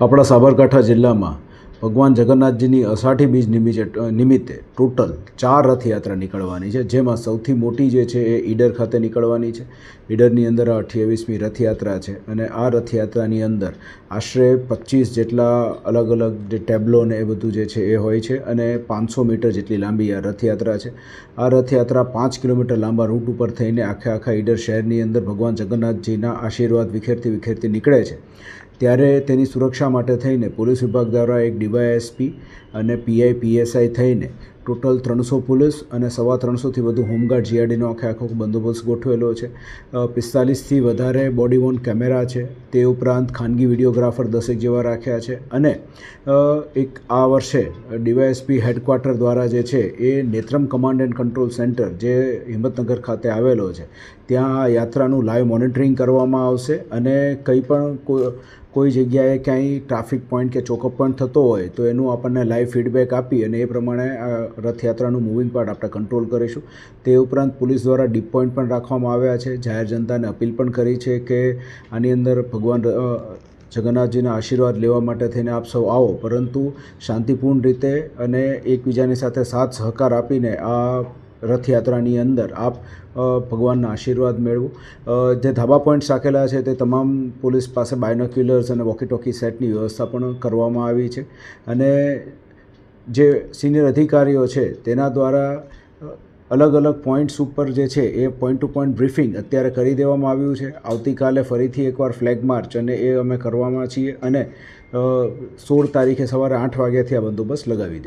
આપણા સાબરકાંઠા જિલ્લામાં ભગવાન જગન્નાથજીની અષાઢી બીજ નિમિત્તે ટોટલ 4 રથયાત્રા નીકળવાની છે, જેમાં સૌથી મોટી જે છે એ ઈડર ખાતે નીકળવાની છે। ઈડરની અંદર 28મી રથયાત્રા છે અને આ રથયાત્રાની અંદર આશરે 25 જેટલા અલગ અલગ જે ટેબ્લો ને એ બધું જે છે એ હોય છે અને 500 મીટર જેટલી લાંબી આ રથયાત્રા છે। આ રથયાત્રા 5 કિલોમીટર લાંબા રૂટ ઉપર થઈને આખા ઈડર શહેરની અંદર ભગવાન જગન્નાથજીના આશીર્વાદ વિખેરતી નીકળે છે। ત્યારે તેની સુરક્ષા માટે થઈને પોલીસ વિભાગ દ્વારા એક ડીવાયએસપી અને પીઆઈ પીએસઆઈ થઈને ટોટલ 300 પોલીસ અને 350થી વધુ હોમગાર્ડ જીઆરડીનો આખો બંદોબસ્ત ગોઠવેલો છે। 45થી વધારે બોડી વોર્ન કેમેરા છે, તે ઉપરાંત ખાનગી વિડીયોગ્રાફર 10 જેવા રાખ્યા છે અને એક આ વર્ષે ડીવાયએસપી હેડક્વાર્ટર દ્વારા જે છે એ Netram command and control centre જે હિંમતનગર ખાતે આવેલો છે, ત્યાં આ યાત્રાનું લાઈવ મોનિટરિંગ કરવામાં આવશે અને કંઈ પણ કોઈ જગ્યાએ ક્યાંય ટ્રાફિક પોઈન્ટ કે ચોકઅપ પોઈન્ટ થતો હોય તો એનું આપણને લાઈવ ફીડબેક આપી અને એ પ્રમાણે આ રથયાત્રાનું મૂવિંગ પાર્ટ આપણે કંટ્રોલ કરીશું। તે ઉપરાંત પોલીસ દ્વારા ડીપ પોઈન્ટ પણ રાખવામાં આવ્યા છે। જાહેર જનતાને અપીલ પણ કરી છે કે આની અંદર ભગવાન જગન્નાથજીના આશીર્વાદ લેવા માટે થઈને આપ સૌ આવો, પરંતુ શાંતિપૂર્ણ રીતે અને એકબીજાની સાથે સાથ સહકાર આપીને આ રથયાત્રાની અંદર આપ ભગવાનના આશીર્વાદ મેળવો। જે ધાબા પોઈન્ટ્સ રાખેલા છે તે તમામ પોલીસ પાસે બાયનોક્યુલર્સ અને વોકી ટોકી સેટની વ્યવસ્થા પણ કરવામાં આવી છે અને જે સિનિયર અધિકારીઓ છે તેના દ્વારા અલગ અલગ પોઈન્ટ્સ ઉપર જે છે એ પોઈન્ટ ટુ પોઈન્ટ બ્રીફિંગ અત્યારે કરી દેવામાં આવ્યું છે। આવતીકાલે ફરીથી એકવાર ફ્લેગ માર્ચ અને એ અમે કરવામાં છીએ અને 16 તારીખે સવારે 8 વાગ્યાથી આ બંદોબસ્ત લગાવી દઈશું।